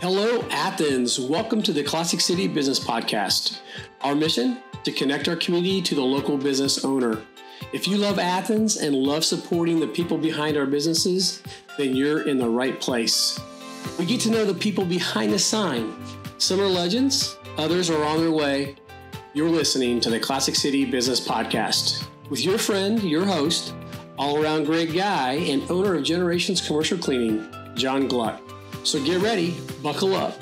Hello, Athens. Welcome to the Classic City Business Podcast. Our mission? To connect our community to the local business owner. If you love Athens and love supporting the people behind our businesses, then you're in the right place. We get to know the people behind the sign. Some are legends, others are on their way. You're listening to the Classic City Business Podcast with your friend, your host, all-around great guy, and owner of Generations Commercial Cleaning, John Gluck. So get ready, buckle up,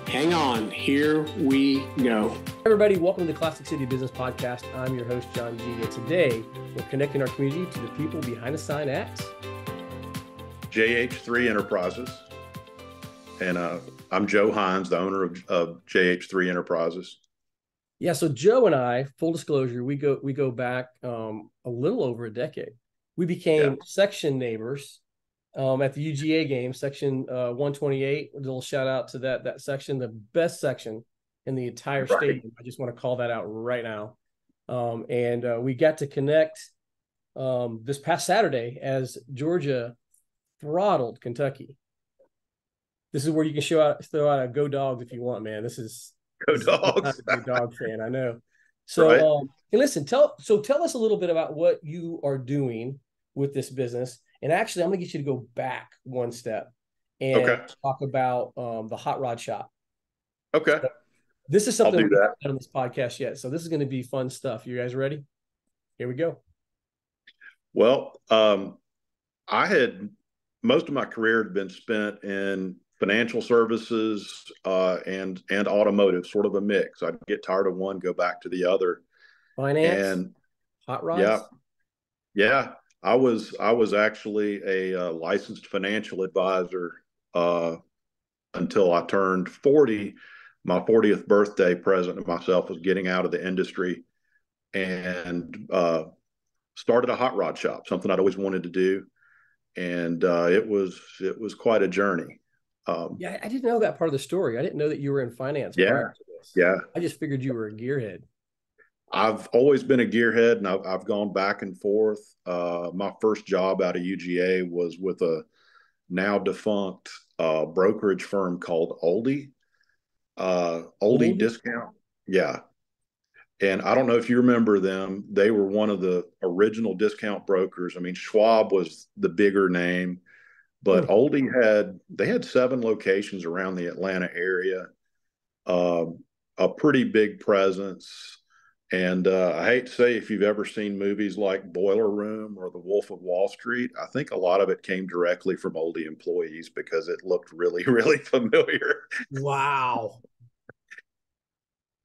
hang on, here we go. Hey everybody, welcome to the Classic City Business Podcast. I'm your host, John G. And today, we're connecting our community to the people behind the sign at JH3 Enterprises. And I'm Joe HInes, the owner of JH3 Enterprises. Yeah, so Joe and I, full disclosure, we go back a little over a decade. We became section neighbors at the UGA game, section 128. A little shout out to that section, the best section in the entire stadium. I just want to call that out right now. And we got to connect this past Saturday as Georgia throttled Kentucky. This is where you can throw out a go Dogs if you want, man. This is Go Dogs. I'm a big dog fan, I know. So, right. And listen, tell us a little bit about what you are doing with this business. And actually, I'm going to get you to go back one step and talk about the Hot Rod shop. Okay. So this is something we haven't that done on this podcast yet. So this is going to be fun stuff. You guys ready? Here we go. Well, I had most of my career had been spent in financial services and automotive, sort of a mix. I'd get tired of one, go back to the other. Finance and Hot Rods. Yeah. I was actually a licensed financial advisor until I turned 40. My 40th birthday present to myself was getting out of the industry and started a hot rod shop, something I'd always wanted to do. And it was quite a journey. I didn't know that part of the story. I didn't know that you were in finance. Yeah. I just figured you were a gearhead. I've always been a gearhead, and I've gone back and forth. My first job out of UGA was with a now defunct brokerage firm called Oldie Discount. Yeah. And I don't know if you remember them. They were one of the original discount brokers. I mean, Schwab was the bigger name, but Oldie had 7 locations around the Atlanta area, a pretty big presence. And I hate to say, if you've ever seen movies like Boiler Room or The Wolf of Wall Street, I think a lot of it came directly from Oldie employees because it looked really, really familiar. Wow.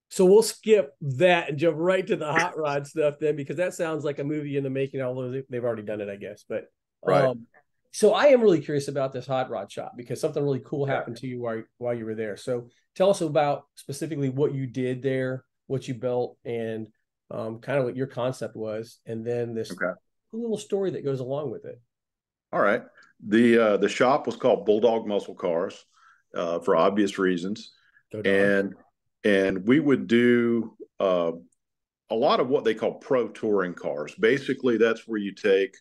So we'll skip that and jump right to the hot rod stuff then, because that sounds like a movie in the making, although they've already done it, I guess. But right. So I am really curious about this hot rod shop because something really cool happened to you while you were there. So tell us about specifically what you did there, what you built, and kind of what your concept was, and then this little story that goes along with it. All right. The shop was called Bulldog Muscle Cars for obvious reasons. And we would do a lot of what they call pro touring cars. Basically, that's where you take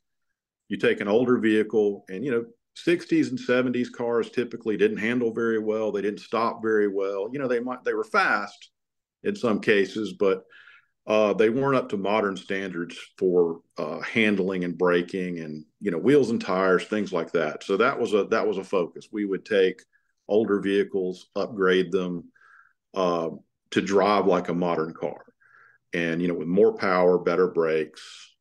an older vehicle, and 60s and 70s cars typically didn't handle very well. They didn't stop very well. They were fast in some cases, but they weren't up to modern standards for handling and braking and wheels and tires, things like that. So that was a focus. We would take older vehicles, upgrade them to drive like a modern car, and with more power, better brakes,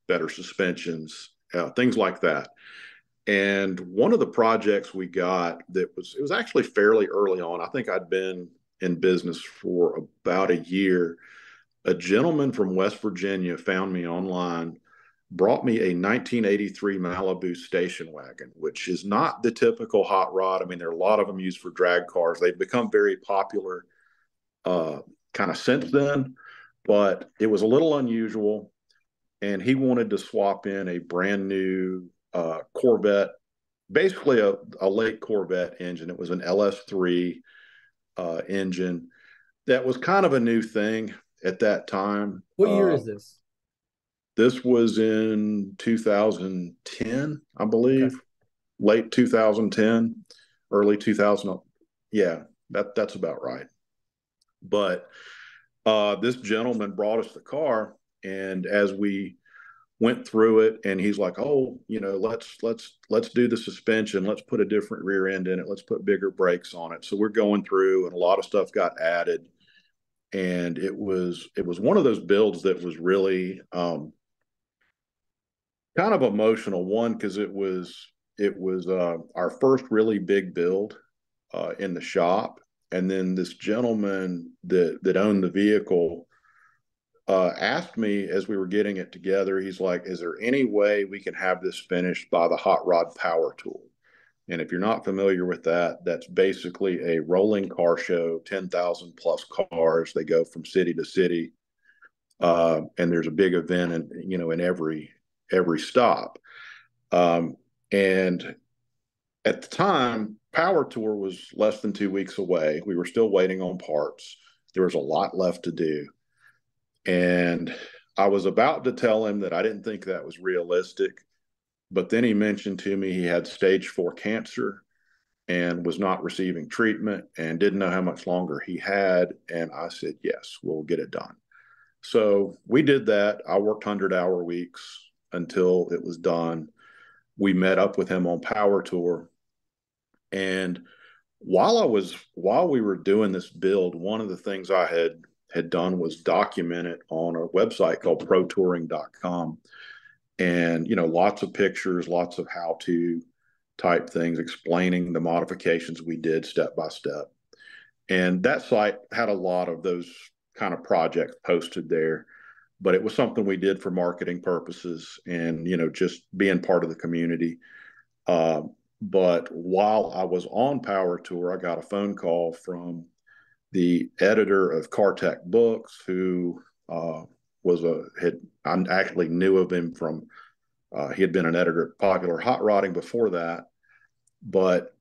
better suspensions, things like that. And one of the projects we got it was actually fairly early on. I think I'd been in business for about a year. A gentleman from West Virginia found me online, brought me a 1983 Malibu station wagon, which is not the typical hot rod. I mean, there are a lot of them used for drag cars. They've become very popular kind of since then, but it was a little unusual. And he wanted to swap in a brand new Corvette, basically a late Corvette engine. It was an LS3 engine that was kind of a new thing at that time. What year is this? This was in 2010, I believe. Late 2010, early 2000. Yeah, that's about right. But this gentleman brought us the car, and as we went through it, and he's like, "Oh, let's do the suspension. Let's put a different rear end in it. Let's put bigger brakes on it." So we're going through, and a lot of stuff got added, and it was one of those builds that was really kind of emotional. One, because it was our first really big build in the shop, and then this gentleman that owned the vehicle asked me as we were getting it together. He's like, "Is there any way we can have this finished by the Hot Rod Power Tool?" And if you're not familiar with that, that's basically a rolling car show, 10,000 plus cars. They go from city to city, and there's a big event in every stop. And at the time, Power Tour was less than 2 weeks away. We were still waiting on parts. There was a lot left to do. And I was about to tell him that I didn't think that was realistic. But then he mentioned to me he had stage 4 cancer and was not receiving treatment and didn't know how much longer he had. And I said, yes, we'll get it done. So we did that. I worked 100-hour weeks until it was done. We met up with him on Power Tour. And while we were doing this build, one of the things I had done was document it on a website called protouring.com. And, lots of pictures, lots of how-to type things explaining the modifications we did step by step. And that site had a lot of those kind of projects posted there, but it was something we did for marketing purposes and, just being part of the community. But while I was on Power Tour, I got a phone call from the editor of Car Tech Books, who I actually knew of him from, he had been an editor at Popular Hot Rodding before that, but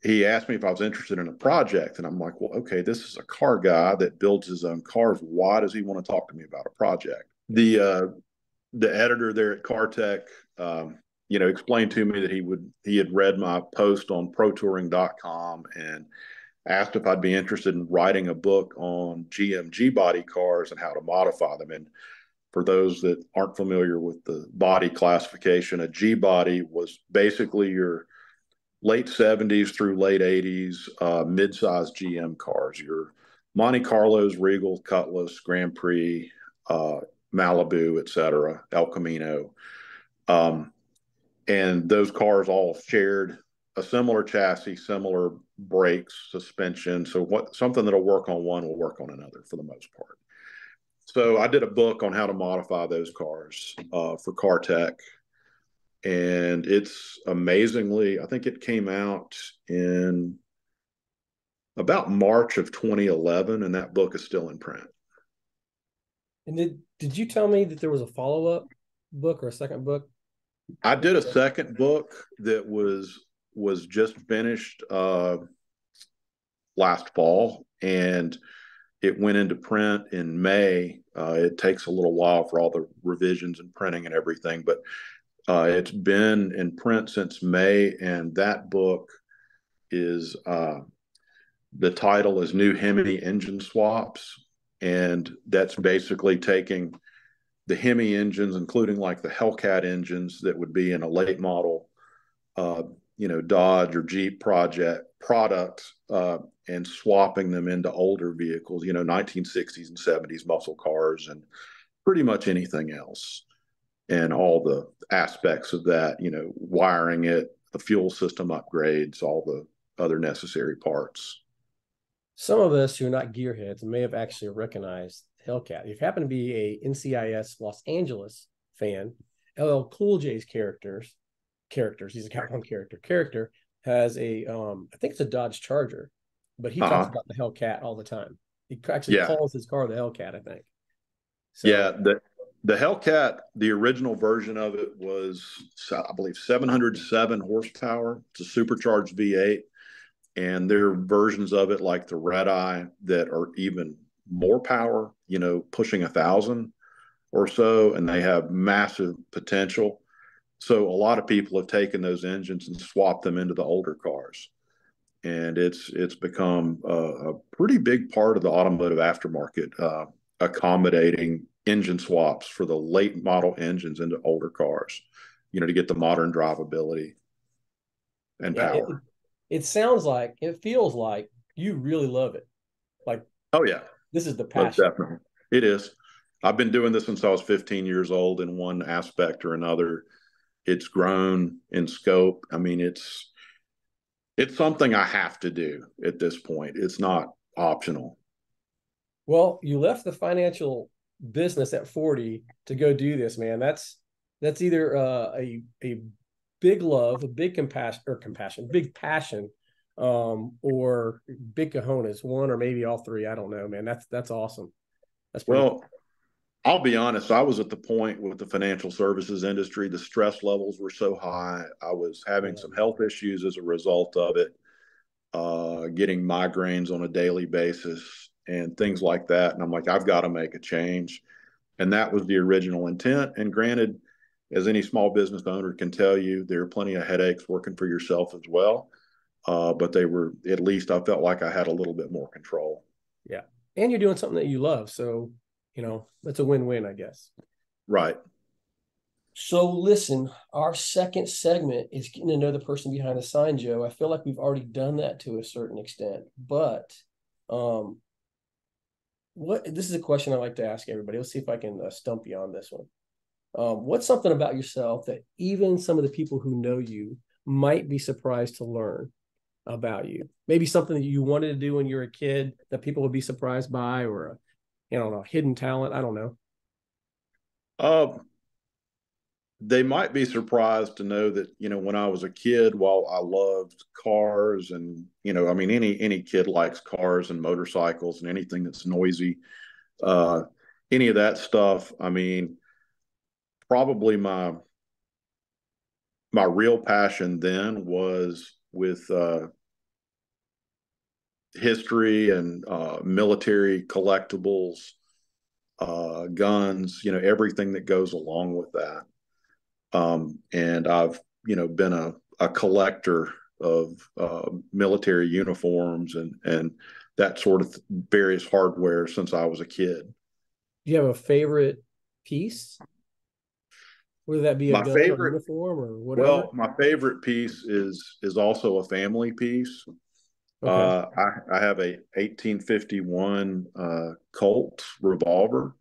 he asked me if I was interested in a project. And I'm like, well, okay, this is a car guy that builds his own cars. Why does he want to talk to me about a project? The editor there at Car Tech, explained to me that he had read my post on protouring.com and asked if I'd be interested in writing a book on GM G-body cars and how to modify them. And for those that aren't familiar with the body classification, a G-body was basically your late 70s through late 80s mid-size GM cars, your Monte Carlos, Regal, Cutlass, Grand Prix, Malibu, etc., El Camino. And those cars all shared a similar chassis, similar brakes, suspension. So something that'll work on one will work on another for the most part. So I did a book on how to modify those cars for Car Tech. And it's amazingly, I think it came out in about March of 2011, and that book is still in print. And did you tell me that there was a follow-up book or a second book? I did a second book that was just finished last fall, and it went into print in May. It takes a little while for all the revisions and printing and everything, but it's been in print since May, and that book is the title is New Hemi Engine Swaps, and that's basically taking the Hemi engines, including like the Hellcat engines that would be in a late model, Dodge or Jeep product, and swapping them into older vehicles, 1960s and 70s muscle cars and pretty much anything else. And all the aspects of that, wiring it, the fuel system upgrades, all the other necessary parts. Some of us who are not gearheads may have actually recognized Hellcat. If you happen to be a NCIS Los Angeles fan, LL Cool J's characters, he's a Cat 1 character, has a, I think it's a Dodge Charger, but he talks about the Hellcat all the time. He actually calls his car the Hellcat, I think. So, yeah, the Hellcat, the original version of it was, I believe, 707 horsepower. It's a supercharged V8. And there are versions of it like the Red Eye that are even more power, pushing 1,000 or so, and they have massive potential. So a lot of people have taken those engines and swapped them into the older cars. and it's become a pretty big part of the automotive aftermarket, accommodating engine swaps for the late model engines into older cars, to get the modern drivability and Yeah, power. it sounds like, it feels like you really love it. Like, Oh yeah, this is the most passion. definitely. It is. I've been doing this since I was 15 years old in one aspect or another. It's grown in scope. I mean, it's something I have to do at this point. It's not optional. Well, you left the financial business at 40 to go do this, man. That's either a big love, a big compassion, big passion, or big cojones, one or maybe all three. I don't know, man. That's awesome. That's pretty cool. Well, I'll be honest, I was at the point with the financial services industry, the stress levels were so high. I was having some health issues as a result of it, getting migraines on a daily basis and things like that. And I'm like, I've got to make a change. And that was the original intent. And granted, as any small business owner can tell you, there are plenty of headaches working for yourself as well. But they were, at least I felt like I had a little bit more control. Yeah. And you're doing something that you love. So, that's a win-win, I guess. Right. So listen, our second segment is getting to know the person behind the sign, Joe. I feel like we've already done that to a certain extent, but this is a question I like to ask everybody. Let's see if I can stump you on this one. What's something about yourself that even some of the people who know you might be surprised to learn about you? Maybe something that you wanted to do when you were a kid that people would be surprised by, or a hidden talent. I don't know. They might be surprised to know that, when I was a kid, while I loved cars and, I mean, any kid likes cars and motorcycles and anything that's noisy, any of that stuff. I mean, probably my real passion then was with history and military collectibles, guns, everything that goes along with that. And I've, been a collector of military uniforms and that sort of various hardware since I was a kid. Do you have a favorite piece? Whether that be a My gun or favorite, uniform or whatever? well, my favorite piece is also a family piece. Okay. I have a 1851 Colt revolver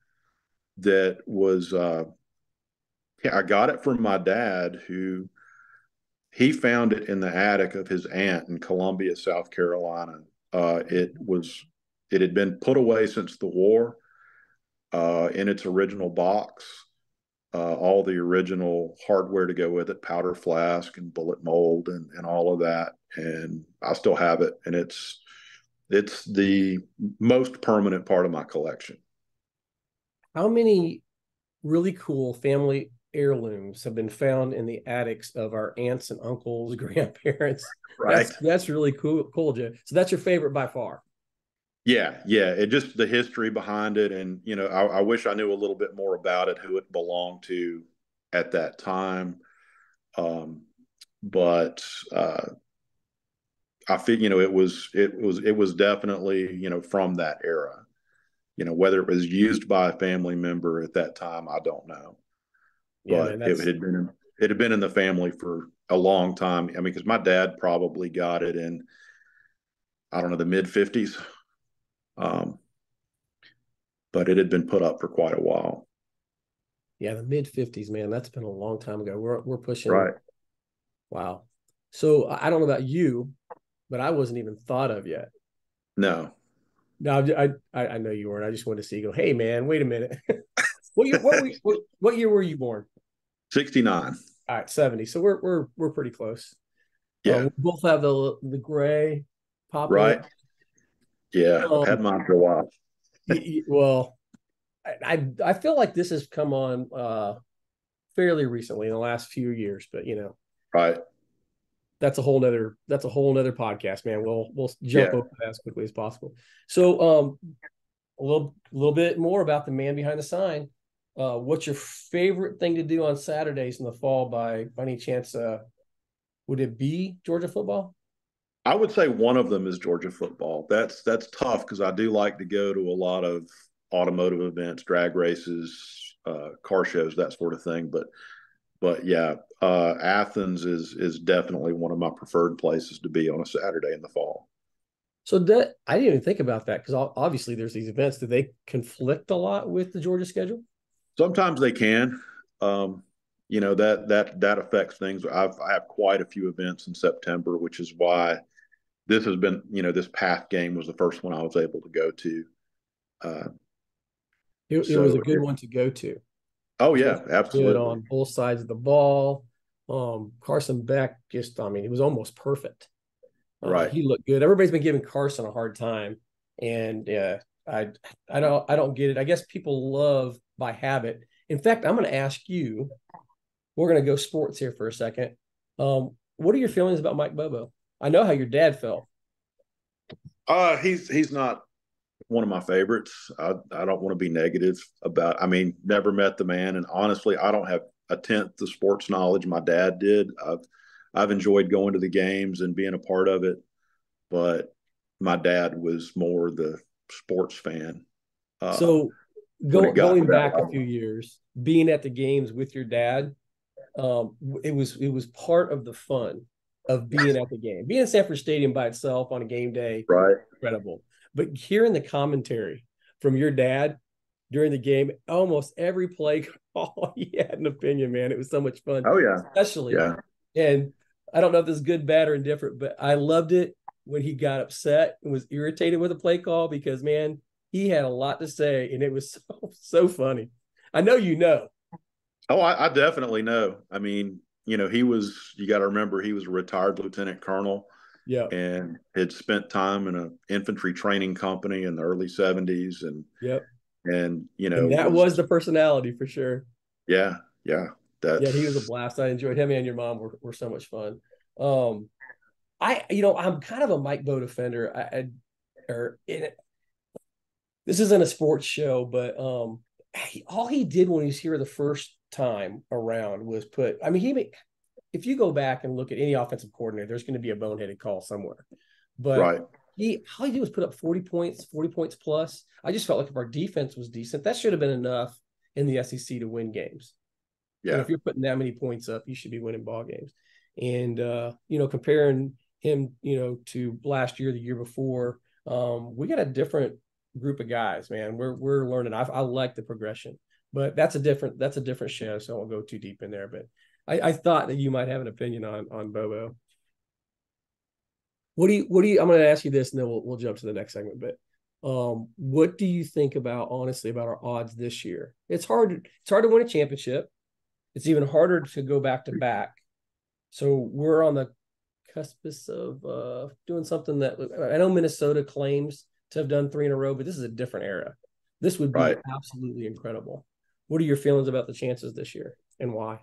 that was I got it from my dad, who he found it in the attic of his aunt in Columbia, South Carolina. It had been put away since the war, in its original box, all the original hardware to go with it, powder flask and bullet mold and all of that. And I still have it, and it's the most permanent part of my collection. How many really cool family heirlooms have been found in the attics of our aunts and uncles, grandparents? Right. That's really cool, Joe. So that's your favorite by far. Yeah. It just the history behind it, and I wish I knew a little bit more about it, who it belonged to at that time. But I think it was definitely from that era. Whether it was used by a family member at that time, I don't know. Yeah, But man, it had been in the family for a long time. I mean, because my dad probably got it in, I don't know, the mid-50s. Um, but it had been put up for quite a while. yeah, the mid-50s, man. That's been a long time ago. We're pushing. Right. Wow. So I don't know about you, but I wasn't even thought of yet. No. No, I know you weren't. I just wanted to see you go, hey man, wait a minute. What year were you born? 69. All right, 70. So we're pretty close. Yeah. We both have the gray pop Right. look. Yeah. Had mine for a while. Well, I feel like this has come on fairly recently in the last few years, but Right. that's a whole nother podcast, man. We'll jump Yeah. over that as quickly as possible. So a little bit more about the man behind the sign. What's your favorite thing to do on Saturdays in the fall by any chance? Would it be Georgia football? I would say one of them is Georgia football. That's tough because I do like to go to a lot of automotive events, drag races, car shows, that sort of thing. But yeah, Athens is definitely one of my preferred places to be on a Saturday in the fall. So that I didn't even think about that because obviously there's these events. Do they conflict a lot with the Georgia schedule? Sometimes they can. That affects things. I have quite a few events in September, which is why this has been, this past game was the first one I was able to go to. Uh, It was a good one to go to. Oh yeah, Good absolutely. on both sides of the ball. Carson Beck it was almost perfect. Right. He looked good. Everybody's been giving Carson a hard time, and I don't get it. I guess people love by habit. In fact, I'm going to ask you. We're going to go sports here for a second. What are your feelings about Mike Bobo? I know how your dad felt. He's not one of my favorites. I don't want to be negative about. I mean, never met the man, and honestly, I don't have a tenth the sports knowledge my dad did. I've enjoyed going to the games and being a part of it, but my dad was more the sports fan. So going back a few years, being at the games with your dad, it was part of the fun of being at the game. Being in Sanford Stadium by itself on a game day, right? Incredible. But hearing the commentary from your dad during the game, almost every play call, he had an opinion, man. It was so much fun. Oh yeah, Especially, yeah. And I don't know if this is good, bad, or indifferent, but I loved it when he got upset and was irritated with a play call because, man, he had a lot to say, and it was so funny. I know you know. Oh, I definitely know. I mean, you got to remember he was a retired lieutenant colonel. Yeah. And had spent time in an infantry training company in the early 70s. Yep. And that was the personality for sure. Yeah. He was a blast. I enjoyed him, and your mom were so much fun. I'm kind of a Mike Bowe defender. This isn't a sports show, but all he did when he was here the first time around was if you go back and look at any offensive coordinator, there's going to be a boneheaded call somewhere. But right. All he did was put up 40 points plus. I just felt like if our defense was decent, that should have been enough in the SEC to win games. Yeah. And if you're putting that many points up, you should be winning ball games. And comparing him, to last year, the year before, we got a different group of guys, man. We're learning. I like the progression, but that's a different show, so I won't go too deep in there. But I thought that you might have an opinion on Bobo. What do you? I'm going to ask you this, and then we'll jump to the next segment. But what do you think honestly about our odds this year? It's hard to win a championship. It's even harder to go back to back. So we're on the cuspis of doing something that I know Minnesota claims to have done 3 in a row, but this is a different era. This would be absolutely incredible. What are your feelings about the chances this year, and why?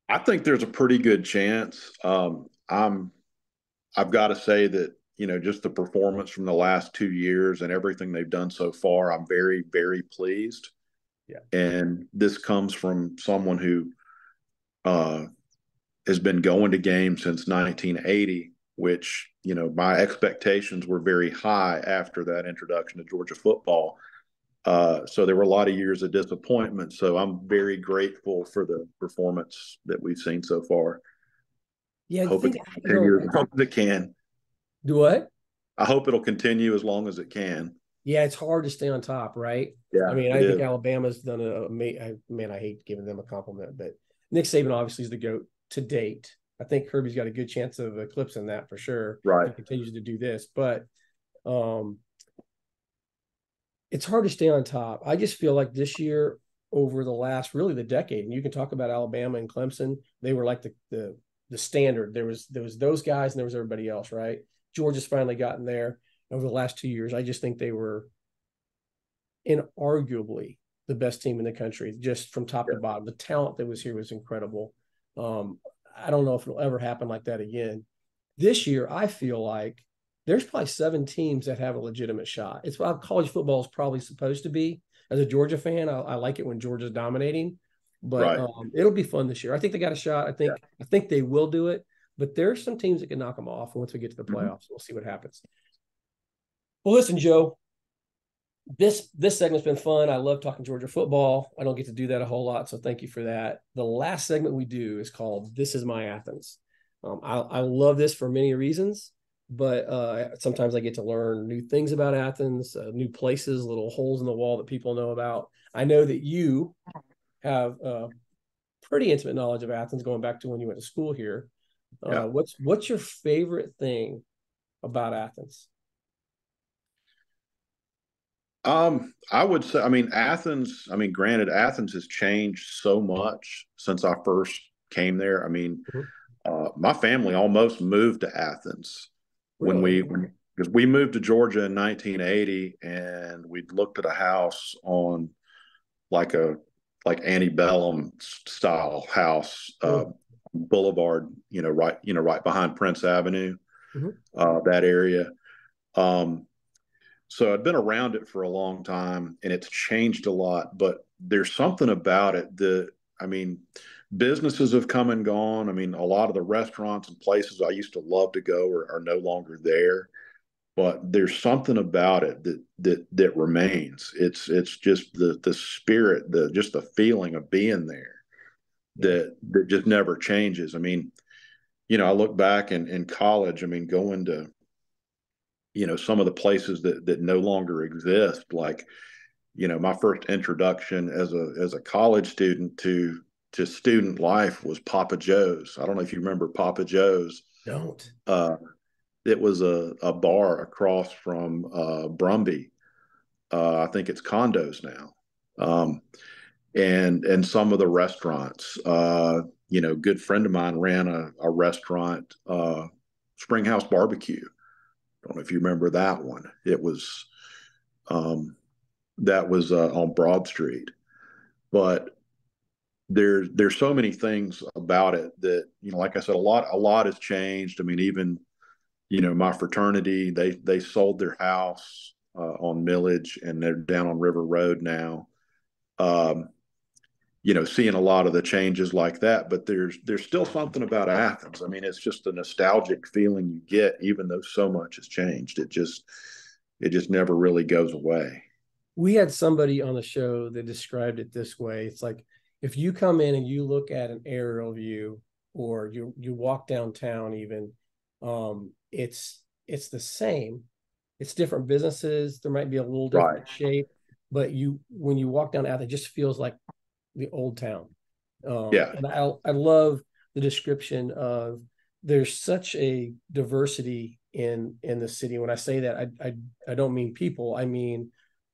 I think there's a pretty good chance. I've got to say that, just the performance from the last 2 years and everything they've done so far, I'm very, very pleased. Yeah. And this comes from someone who has been going to games since 1980, which, my expectations were very high after that introduction to Georgia football. So there were a lot of years of disappointment. So I'm very grateful for the performance that we've seen so far. Yeah, I hope it continues as long as it can. Do what? I hope it'll continue as long as it can. Yeah, it's hard to stay on top, right? Yeah, I mean, I think Alabama's done I hate giving them a compliment, but Nick Saban obviously is the GOAT to date. I think Kirby's got a good chance of eclipsing that for sure. Right. He continues to do this, but it's hard to stay on top. I just feel like this year, over the last really the decade, and you can talk about Alabama and Clemson, they were like the standard. There was those guys and there was everybody else, right? Georgia's finally gotten there over the last 2 years. I just think they were inarguably the best team in the country, just from top to bottom. The talent that was here was incredible. I don't know if it'll ever happen like that again. This year, I feel like there's probably 7 teams that have a legitimate shot. It's what college football is probably supposed to be. As a Georgia fan, I like it when Georgia's dominating, but it'll be fun this year. I think they got a shot. I think they will do it. but there's some teams that can knock them off once we get to the playoffs. We'll see what happens. Well, listen, Joe, this segment's been fun. I love talking Georgia football. I don't get to do that a whole lot, so thank you for that. The last segment we do is called This Is My Athens. I love this for many reasons, but sometimes I get to learn new things about Athens, new places, little holes in the wall that people know about. I know that you have pretty intimate knowledge of Athens going back to when you went to school here. Yeah. What's your favorite thing about Athens? I would say, Athens, granted, Athens has changed so much since I first came there. My family almost moved to Athens Really? because we moved to Georgia in 1980, and we looked at a house on like antebellum style house, Boulevard, right behind Prince Avenue, that area. So I'd been around it for a long time, and it's changed a lot, but there's something about it that, businesses have come and gone. A lot of the restaurants and places I used to love to go are no longer there, but there's something about it that remains. It's just the spirit, just the feeling of being there that just never changes. I look back in college, going to, some of the places that no longer exist, like, my first introduction as a college student to student life was Papa Joe's. I don't know if you remember Papa Joe's. Don't. It was a bar across from Brumby. I think it's condos now. And some of the restaurants, good friend of mine ran a restaurant, Springhouse Barbecue. Don't know if you remember that one. It was, that was on Broad Street. But there's so many things about it that, like I said, a lot has changed. Even, my fraternity, they sold their house on Millage, and they're down on River Road now. Seeing a lot of the changes like that, but there's still something about Athens. It's just a nostalgic feeling you get, even though so much has changed. It just never really goes away. We had somebody on the show that described it this way. It's like, if you come in and you look at an aerial view, or you walk downtown even, it's the same. It's different businesses. There might be a little different shape, but when you walk down Athens, it just feels like the old town. And I love the description of, there's such a diversity in the city. When I say that, I don't mean people. I mean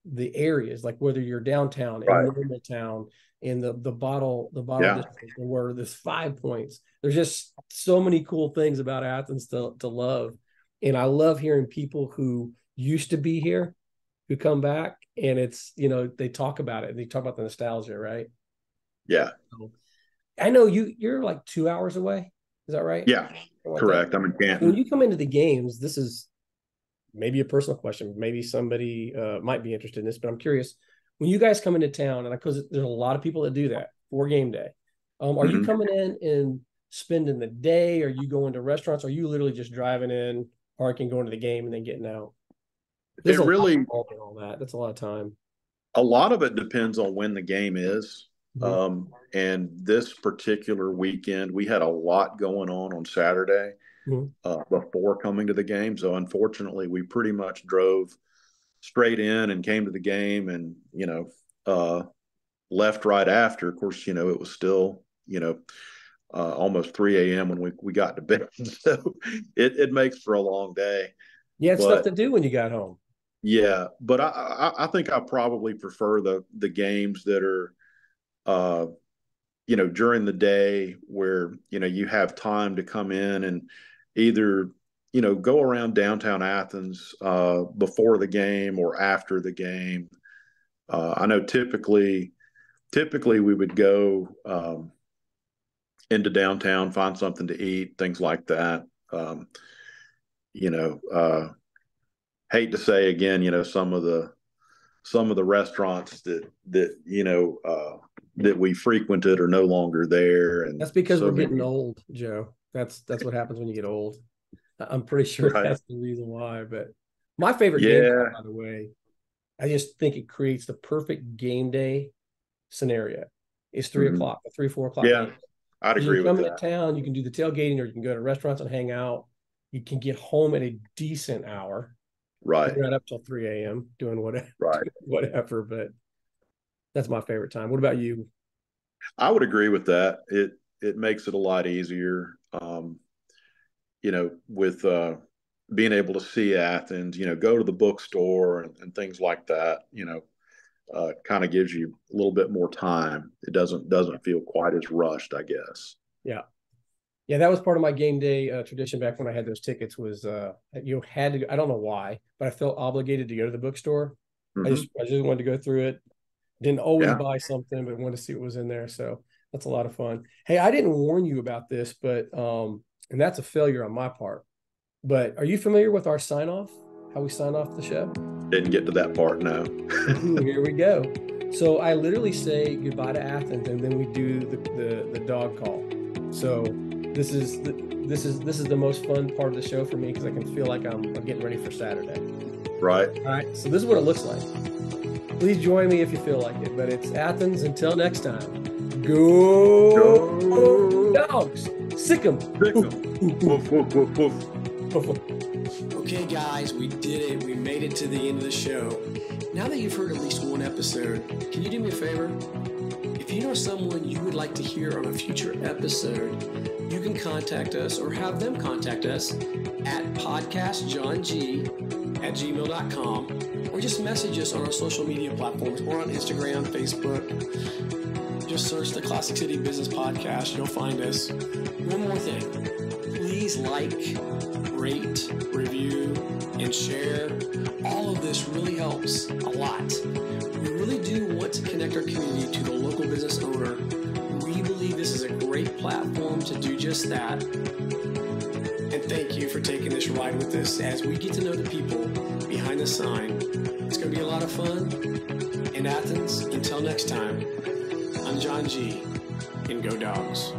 the areas, like whether you're downtown, in normal town, in the bottle district, where there's 5 Points. There's just so many cool things about Athens to love. And I love hearing people who used to be here who come back, and it's, they talk about it. They talk about the nostalgia, right? Yeah. So, I know you're like 2 hours away. Is that right? Yeah, correct. I'm in Canton. When you come into the games, this is maybe a personal question. Maybe somebody might be interested in this, but I'm curious. When you guys come into town, and because there's a lot of people that do that for game day, are you coming in and spending the day? Are you going to restaurants? Are you literally just driving in, parking, going to the game, and then getting out? There's all that. That's a lot of time. A lot of it depends on when the game is. And this particular weekend, we had a lot going on Saturday before coming to the game. So unfortunately, we pretty much drove straight in and came to the game, and, left right after. Of course, it was still, almost 3 a.m. when we got to bed. So it makes for a long day. You had stuff to do when you got home. Yeah. But I think I probably prefer the games that are, during the day, where, you have time to come in and either, go around downtown Athens before the game or after the game. I know typically we would go into downtown, find something to eat, things like that. Hate to say again, some of the restaurants that we frequented are no longer there, and that's because we're getting old, Joe. That's what happens when you get old. I'm pretty sure Right. that's the reason why. But my favorite game day, by the way, I just think it creates the perfect game day scenario. It's 3 o'clock, 3, 4 o'clock. Yeah, I'd agree with that. You come into town, you can do the tailgating, or you can go to restaurants and hang out. You can get home at a decent hour. Right. You're not up till 3 a.m. doing whatever. Right. Whatever, but that's my favorite time. What about you? I would agree with that. It makes it a lot easier. With being able to see Athens, go to the bookstore and things like that, kind of gives you a little bit more time. It doesn't feel quite as rushed, I guess. Yeah. Yeah, that was part of my game day tradition back when I had those tickets was you had to, I don't know why, but I felt obligated to go to the bookstore. I just wanted to go through it. Didn't always buy something, but wanted to see what was in there. So that's a lot of fun. Hey, I didn't warn you about this, but and that's a failure on my part. But are you familiar with our sign off? How we sign off the show? Didn't get to that part, no. Here we go. So I literally say goodbye to Athens, and then we do the dog call. So this is the most fun part of the show for me because I can feel like I'm getting ready for Saturday. Right. All right. So this is what it looks like. Please join me if you feel like it. But it's Athens. Until next time. Go Dogs. Sick 'em. Woof, woof, woof, woof. Okay, guys, we did it. We made it to the end of the show. Now that you've heard at least one episode, can you do me a favor? If you know someone you would like to hear on a future episode, you can contact us or have them contact us at podcastjohng@gmail.com or just message us on our social media platforms or on Instagram, Facebook. Just search the Classic City Business Podcast. You'll find us. One more thing. Please like, rate, review, and share. All of this really helps a lot. We really do want to connect our community to the local business owner. We believe this is a great platform to do just that. And thank you for taking this ride with us as we get to know the people behind the sign. It's going to be a lot of fun. In Athens, until next time, I'm John G. and go Dogs.